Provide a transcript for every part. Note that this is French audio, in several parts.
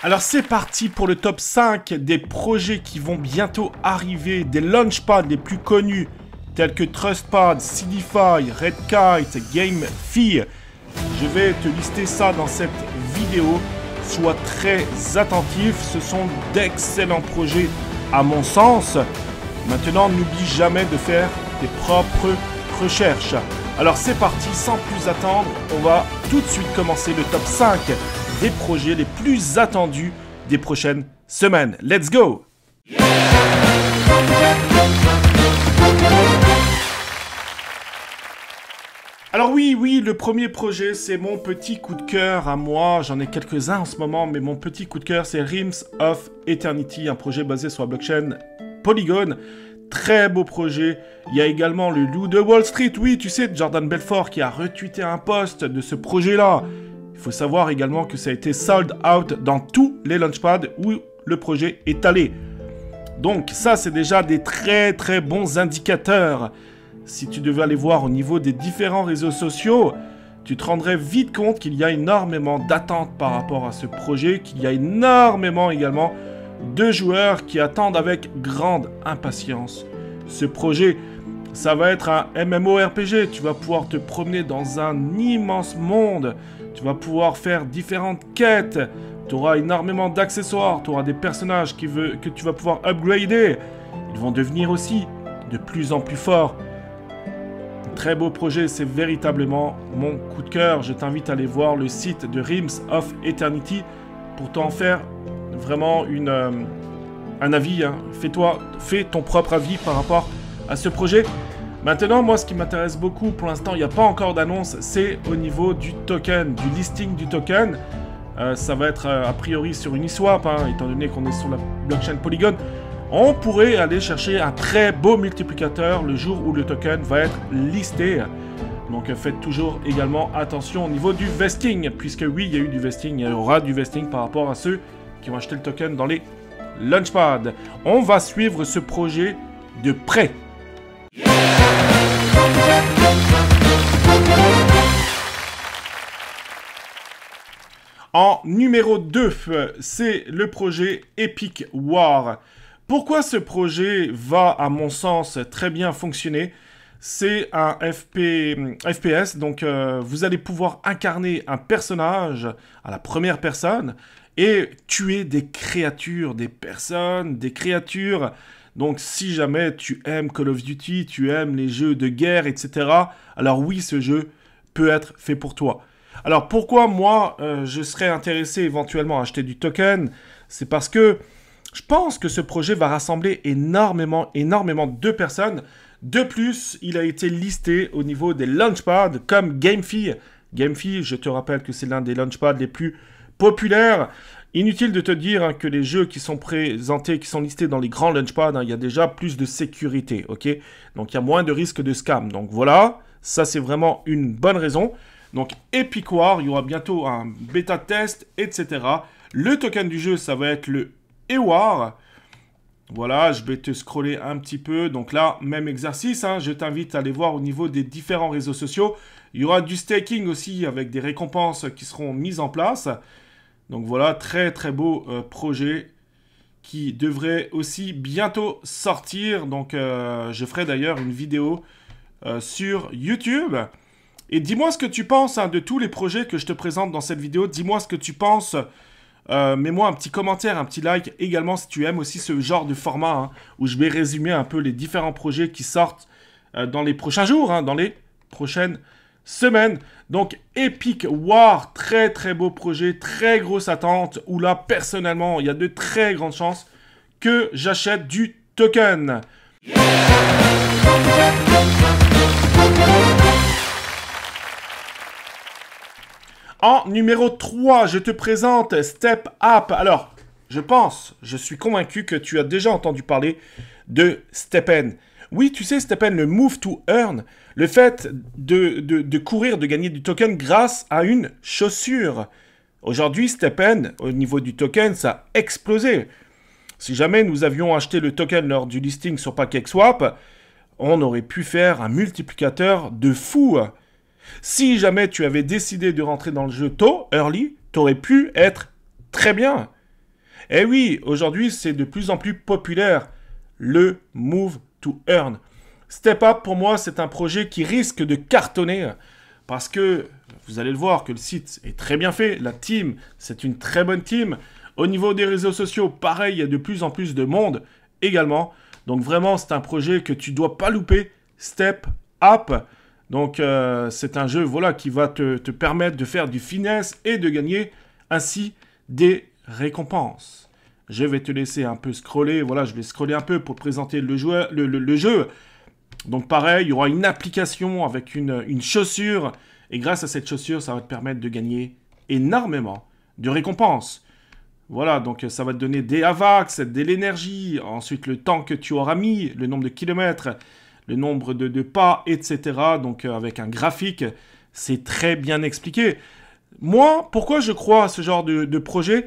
Alors c'est parti pour le top 5 des projets qui vont bientôt arriver, des launchpads les plus connus tels que TrustPad, Seedify, Redkite, GameFi. Je vais te lister ça dans cette vidéo. Sois très attentif, ce sont d'excellents projets à mon sens. Maintenant, n'oublie jamais de faire tes propres recherches. Alors c'est parti, sans plus attendre, on va tout de suite commencer le top 5 des projets les plus attendus des prochaines semaines. Let's go! Alors oui, le premier projet, c'est mon petit coup de cœur à moi. J'en ai quelques-uns en ce moment, mais mon petit coup de cœur, c'est Realms of Eternity, un projet basé sur la blockchain Polygon. Très beau projet. Il y a également le loup de Wall Street. Oui, tu sais, Jordan Belfort qui a retweeté un post de ce projet-là. Il faut savoir également que ça a été sold out dans tous les launchpads où le projet est allé. Donc ça, c'est déjà des très bons indicateurs. Si tu devais aller voir au niveau des différents réseaux sociaux, tu te rendrais vite compte qu'il y a énormément d'attentes par rapport à ce projet, qu'il y a énormément également de joueurs qui attendent avec grande impatience ce projet. Ça va être un MMORPG, tu vas pouvoir te promener dans un immense monde, tu vas pouvoir faire différentes quêtes, tu auras énormément d'accessoires, tu auras des personnages que tu vas pouvoir upgrader. Ils vont devenir aussi de plus en plus forts. Très beau projet, c'est véritablement mon coup de cœur. Je t'invite à aller voir le site de Realms of Eternity pour t'en faire vraiment un avis. Hein. Fais ton propre avis par rapport à ce projet. Maintenant, moi, ce qui m'intéresse beaucoup, pour l'instant, il n'y a pas encore d'annonce, c'est au niveau du token, du listing du token. Ça va être a priori sur Uniswap, hein, étant donné qu'on est sur la blockchain Polygon. On pourrait aller chercher un très beau multiplicateur le jour où le token va être listé. Donc faites toujours également attention au niveau du vesting, puisque oui, il y a eu du vesting, il y aura du vesting par rapport à ceux qui vont acheter le token dans les launchpads. On va suivre ce projet de près. En numéro 2, c'est le projet Epic War. Pourquoi ce projet va, à mon sens, très bien fonctionner? C'est un FPS, donc vous allez pouvoir incarner un personnage à la première personne et tuer des créatures, des personnes, des créatures. Donc si jamais tu aimes Call of Duty, tu aimes les jeux de guerre, etc., alors oui, ce jeu peut être fait pour toi. Alors pourquoi moi, je serais intéressé éventuellement à acheter du token? C'est parce que je pense que ce projet va rassembler énormément de personnes. De plus, il a été listé au niveau des launchpads comme GameFi. GameFi, je te rappelle que c'est l'un des launchpads les plus populaires. Inutile de te dire hein, que les jeux qui sont présentés, qui sont listés dans les grands launchpads, hein, il y a déjà plus de sécurité, ok? Donc il y a moins de risques de scam. Donc voilà, ça c'est vraiment une bonne raison. Donc Epic War, il y aura bientôt un bêta test, etc. Le token du jeu, ça va être le EWAR. Voilà, je vais te scroller un petit peu. Donc là, même exercice, hein, je t'invite à aller voir au niveau des différents réseaux sociaux. Il y aura du staking aussi avec des récompenses qui seront mises en place. Donc voilà, très beau projet qui devrait aussi bientôt sortir. Donc je ferai d'ailleurs une vidéo sur YouTube. Et dis-moi ce que tu penses hein, de tous les projets que je te présente dans cette vidéo. Dis-moi ce que tu penses. Mets-moi un petit commentaire, un petit like. Également si tu aimes aussi ce genre de format hein, où je vais résumer un peu les différents projets qui sortent dans les prochains jours, hein, dans les prochaines semaines. Donc Epic War, très beau projet, très grosse attente, où là personnellement il y a de très grandes chances que j'achète du token. En numéro 3, je te présente Step Up. Alors, je suis convaincu que tu as déjà entendu parler de STEPN. Oui, tu sais, STEPN, le Move to Earn, le fait de courir, de gagner du token grâce à une chaussure. Aujourd'hui, STEPN, au niveau du token, ça a explosé. Si jamais nous avions acheté le token lors du listing sur PancakeSwap, on aurait pu faire un multiplicateur de fou. Si jamais tu avais décidé de rentrer dans le jeu tôt, early, tu aurais pu être très bien. Et oui, aujourd'hui, c'est de plus en plus populaire, le Move to Earn. Step Up, pour moi, c'est un projet qui risque de cartonner parce que, vous allez le voir, que le site est très bien fait. La team, c'est une très bonne team. Au niveau des réseaux sociaux, pareil, il y a de plus en plus de monde également. Donc vraiment, c'est un projet que tu ne dois pas louper. Step Up. Donc c'est un jeu voilà, qui va te permettre de faire du finesse et de gagner ainsi des récompenses. Je vais te laisser un peu scroller. Voilà, je vais scroller un peu pour te présenter le jeu. Donc pareil, il y aura une application avec une chaussure. Et grâce à cette chaussure, ça va te permettre de gagner énormément de récompenses. Voilà, donc ça va te donner des AVAX, de l'énergie, ensuite le temps que tu auras mis, le nombre de kilomètres, le nombre de pas, etc. Donc avec un graphique, c'est très bien expliqué. Moi, pourquoi je crois à ce genre de projet?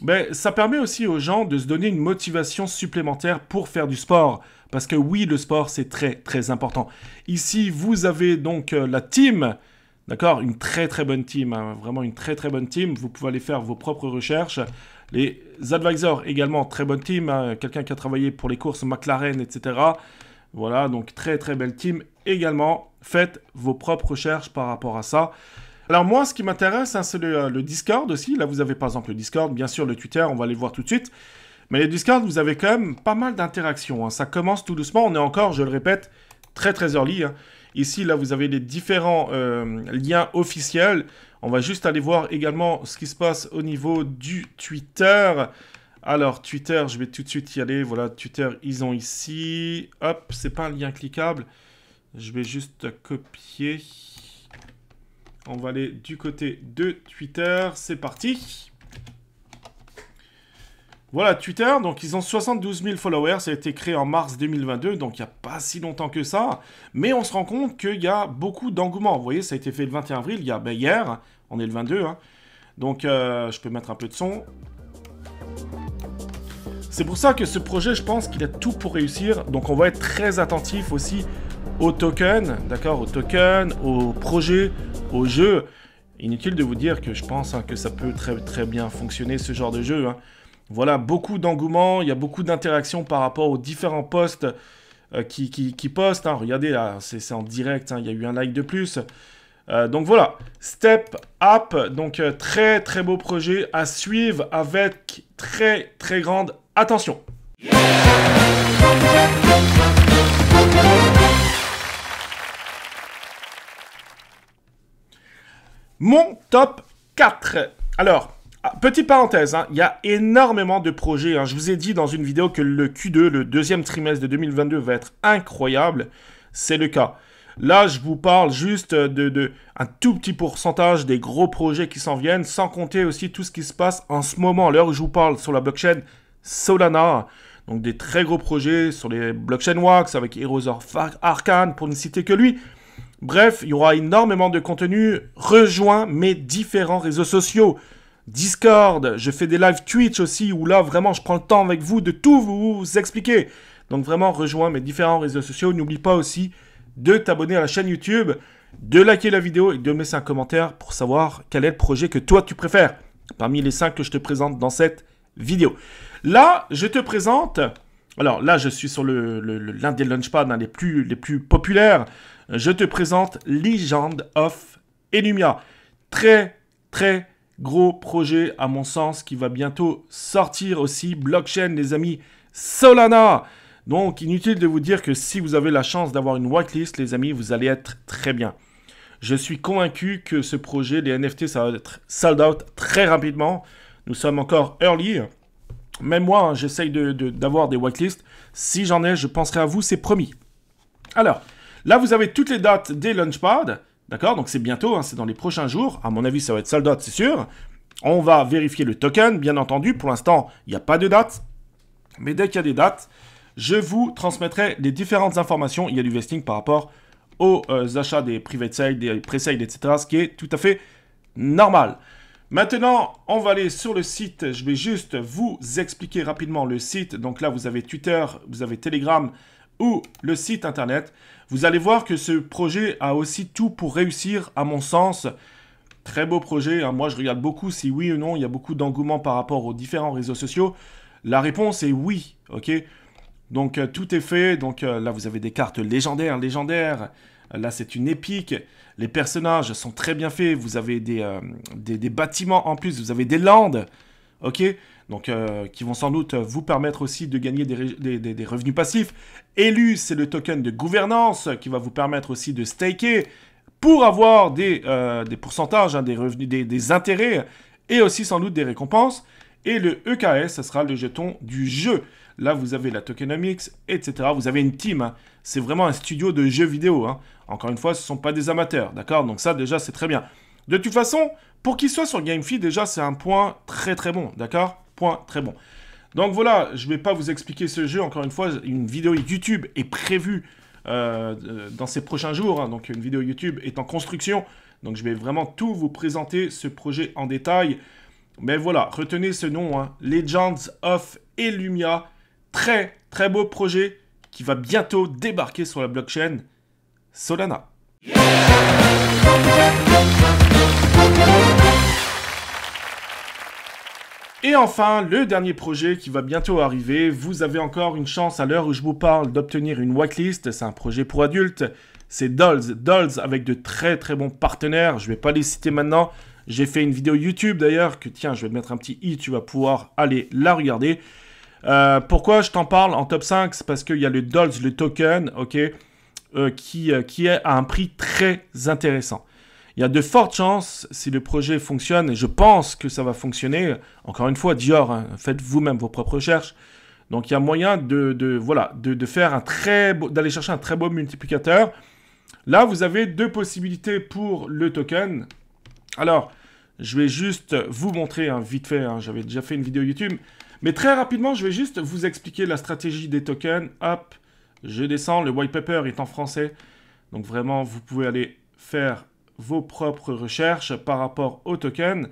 Ben, ça permet aussi aux gens de se donner une motivation supplémentaire pour faire du sport. Parce que oui, le sport, c'est très, très important. Ici, vous avez donc la team, d'accord? Une très, très bonne team, hein, vraiment une très, très bonne team. Vous pouvez aller faire vos propres recherches. Les advisors également, très bonne team. Hein, quelqu'un qui a travaillé pour les courses McLaren, etc. Voilà, donc très, très belle team également. Faites vos propres recherches par rapport à ça. Alors moi, ce qui m'intéresse, hein, c'est le Discord aussi. Là, vous avez par exemple le Discord, bien sûr le Twitter, on va aller le voir tout de suite. Mais le Discord, vous avez quand même pas mal d'interactions. Hein. Ça commence tout doucement, on est encore, je le répète, très très early. Hein. Ici, là, vous avez les différents liens officiels. On va juste aller voir également ce qui se passe au niveau du Twitter. Alors, Twitter, je vais tout de suite y aller. Voilà, Twitter, ils ont ici. Hop, c'est pas un lien cliquable. Je vais juste copier. On va aller du côté de Twitter. C'est parti. Voilà, Twitter, donc ils ont 72 000 followers. Ça a été créé en mars 2022, donc il n'y a pas si longtemps que ça. Mais on se rend compte qu'il y a beaucoup d'engouement. Vous voyez, ça a été fait le 21 avril, il y a hier. On est le 22. Hein. Donc, je peux mettre un peu de son. C'est pour ça que ce projet, je pense qu'il a tout pour réussir. Donc, on va être très attentif aussi aux tokens, d'accord, aux tokens, aux projets, aux jeux. Inutile de vous dire que je pense hein, que ça peut très très bien fonctionner ce genre de jeu. Hein. Voilà, beaucoup d'engouement, il y a beaucoup d'interactions par rapport aux différents posts qui postent. Hein. Regardez, là, c'est en direct, hein, il y a eu un like de plus. Donc voilà, Step Up, donc très très beau projet à suivre avec très très grande attention. Mon top 4. Alors, petite parenthèse, hein, il y a énormément de projets. Hein. Je vous ai dit dans une vidéo que le Q2, le deuxième trimestre de 2022, va être incroyable. C'est le cas. Là, je vous parle juste de un tout petit pourcentage des gros projets qui s'en viennent, sans compter aussi tout ce qui se passe en ce moment, à l'heure où je vous parle, sur la blockchain Solana. Donc des très gros projets sur les blockchain Wax avec Heroes of Arcane, pour ne citer que lui. Bref, il y aura énormément de contenu. Rejoins mes différents réseaux sociaux. Discord, je fais des live Twitch aussi, où là, vraiment, je prends le temps avec vous de tout vous expliquer. Donc vraiment, rejoins mes différents réseaux sociaux. N'oublie pas aussi de t'abonner à la chaîne YouTube, de liker la vidéo et de me laisser un commentaire pour savoir quel est le projet que toi, tu préfères, parmi les 5 que je te présente dans cette vidéo. Là, je te présente... Alors là, je suis sur l'un des launchpads hein, les plus populaires. Je te présente Legend of Enumia. Très, très gros projet, à mon sens, qui va bientôt sortir aussi. Blockchain, les amis, Solana. Donc, inutile de vous dire que si vous avez la chance d'avoir une whitelist, les amis, vous allez être très bien. Je suis convaincu que ce projet, les NFT, ça va être sold out très rapidement. Nous sommes encore early. Même moi, hein, j'essaye d'avoir des whitelists. Si j'en ai, je penserai à vous, c'est promis. Alors, là, vous avez toutes les dates des launchpads. D'accord? Donc, c'est bientôt, hein, c'est dans les prochains jours. À mon avis, ça va être sold out, c'est sûr. On va vérifier le token, bien entendu. Pour l'instant, il n'y a pas de date. Mais dès qu'il y a des dates, je vous transmettrai les différentes informations. Il y a du vesting par rapport aux achats des private sales, des pre-sales, etc. Ce qui est tout à fait normal. Maintenant, on va aller sur le site. Je vais juste vous expliquer rapidement le site. Donc là, vous avez Twitter, vous avez Telegram ou le site internet. Vous allez voir que ce projet a aussi tout pour réussir, à mon sens. Très beau projet, hein. Moi, je regarde beaucoup si oui ou non, il y a beaucoup d'engouement par rapport aux différents réseaux sociaux. La réponse est oui, ok? Donc, tout est fait. Donc, là, vous avez des cartes légendaires. Là, c'est une épique. Les personnages sont très bien faits. Vous avez des bâtiments en plus. Vous avez des landes, ok? Donc, qui vont sans doute vous permettre aussi de gagner des revenus passifs. Élu, c'est le token de gouvernance qui va vous permettre aussi de staker pour avoir des pourcentages, hein, des revenus, des intérêts et aussi sans doute des récompenses. Et le EKS, ce sera le jeton du jeu. Là, vous avez la tokenomics, etc. Vous avez une team. Hein. C'est vraiment un studio de jeux vidéo. Hein. Encore une fois, ce ne sont pas des amateurs. D'accord? Donc ça, déjà, c'est très bien. De toute façon, pour qu'il soit sur GameFi, déjà, c'est un point très très bon. D'accord? Point très bon. Donc voilà, je ne vais pas vous expliquer ce jeu. Encore une fois, une vidéo YouTube est prévue dans ces prochains jours. Hein. Donc une vidéo YouTube est en construction. Donc je vais vraiment tout vous présenter ce projet en détail. Mais voilà, retenez ce nom, hein, Legends of Illumia. Très, très beau projet qui va bientôt débarquer sur la blockchain Solana. Et enfin, le dernier projet qui va bientôt arriver. Vous avez encore une chance à l'heure où je vous parle d'obtenir une whitelist. C'est un projet pour adultes. C'est Dolls. Dolls avec de très très bons partenaires. Je ne vais pas les citer maintenant. J'ai fait une vidéo YouTube d'ailleurs que tiens, je vais te mettre un petit i. Tu vas pouvoir aller la regarder. Pourquoi je t'en parle en top 5? C'est parce qu'il y a le Dolls, le token, ok, qui est à un prix très intéressant. Il y a de fortes chances, si le projet fonctionne, et je pense que ça va fonctionner, encore une fois, Dior, hein, faites vous-même vos propres recherches. Donc il y a moyen de faire un très beau, d'aller chercher un très beau multiplicateur. Là, vous avez deux possibilités pour le token. Alors, je vais juste vous montrer hein, vite fait, hein, j'avais déjà fait une vidéo YouTube. Mais très rapidement, je vais juste vous expliquer la stratégie des tokens. Hop, je descends, le white paper est en français. Donc vraiment, vous pouvez aller faire vos propres recherches par rapport aux tokens.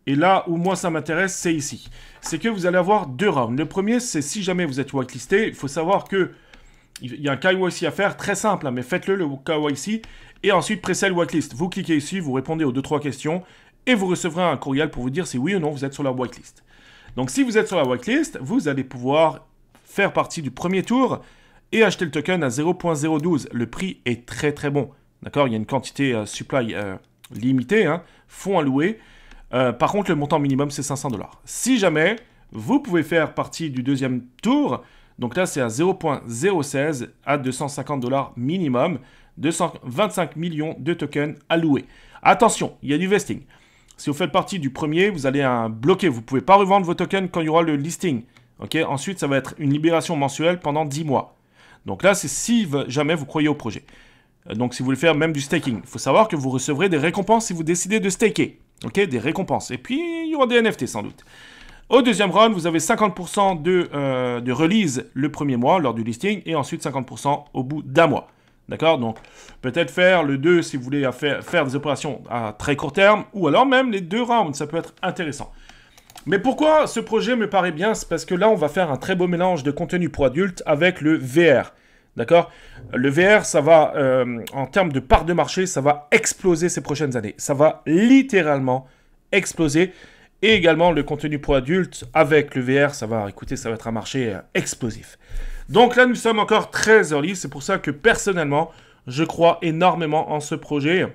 Et là où moi ça m'intéresse, c'est ici. C'est que vous allez avoir deux rounds. Le premier, c'est si jamais vous êtes whitelisté, il faut savoir que il y a un KYC à faire, très simple, hein, mais faites-le le KYC. Et ensuite, pressez le whitelist. Vous cliquez ici, vous répondez aux 2-3 questions. Et vous recevrez un courriel pour vous dire si oui ou non vous êtes sur la whitelist. Donc si vous êtes sur la whitelist, vous allez pouvoir faire partie du premier tour et acheter le token à 0.012. Le prix est très très bon. D'accord? Il y a une quantité supply limitée, hein, fonds alloués. Par contre, le montant minimum, c'est 500 $. Si jamais, vous pouvez faire partie du deuxième tour. Donc là, c'est à 0.016 à 250 $ minimum. 225 millions de tokens alloués. Attention, il y a du vesting. Si vous faites partie du premier, vous allez bloquer. Vous ne pouvez pas revendre vos tokens quand il y aura le listing. Okay? Ensuite, ça va être une libération mensuelle pendant 10 mois. Donc là, c'est si jamais vous croyez au projet. Donc si vous voulez faire même du staking, il faut savoir que vous recevrez des récompenses si vous décidez de staker. Ok, des récompenses. Et puis, il y aura des NFT sans doute. Au deuxième round, vous avez 50% de release le premier mois lors du listing et ensuite 50% au bout d'un mois. D'accord? Donc, peut-être faire le 2 si vous voulez faire des opérations à très court terme ou alors même les 2 rounds, ça peut être intéressant. Mais pourquoi ce projet me paraît bien? C'est parce que là, on va faire un très beau mélange de contenu pour adultes avec le VR. D'accord? Le VR, ça va, en termes de part de marché, ça va exploser ces prochaines années. Ça va littéralement exploser. Et également, le contenu pour adultes avec le VR, ça va être un marché explosif. Donc là, nous sommes encore très early. C'est pour ça que personnellement, je crois énormément en ce projet.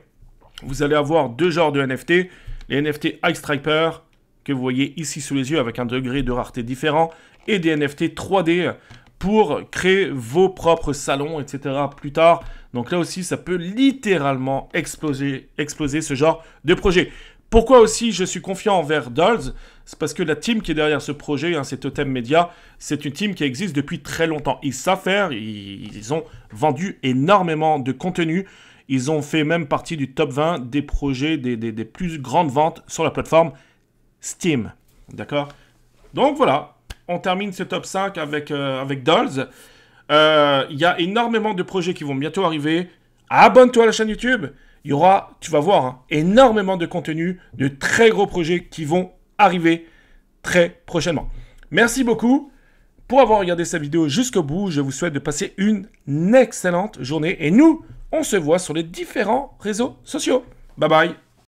Vous allez avoir deux genres de NFT. Les NFT Ice Striper, que vous voyez ici sous les yeux avec un degré de rareté différent. Et des NFT 3D pour créer vos propres salons, etc. plus tard. Donc là aussi, ça peut littéralement exploser ce genre de projet. Pourquoi aussi je suis confiant envers Dolls? C'est parce que la team qui est derrière ce projet, hein, c'est Totem Media, c'est une team qui existe depuis très longtemps. Ils savent faire, ils ont vendu énormément de contenu. Ils ont fait même partie du top 20 des projets, des plus grandes ventes sur la plateforme Steam. D'accord? Donc voilà, on termine ce top 5 avec Dolls. Il y a énormément de projets qui vont bientôt arriver. Abonne-toi à la chaîne YouTube. Il y aura, tu vas voir, hein, énormément de contenu, de très gros projets qui vont arriver très prochainement. Merci beaucoup pour avoir regardé cette vidéo jusqu'au bout. Je vous souhaite de passer une excellente journée. Et nous, on se voit sur les différents réseaux sociaux. Bye bye.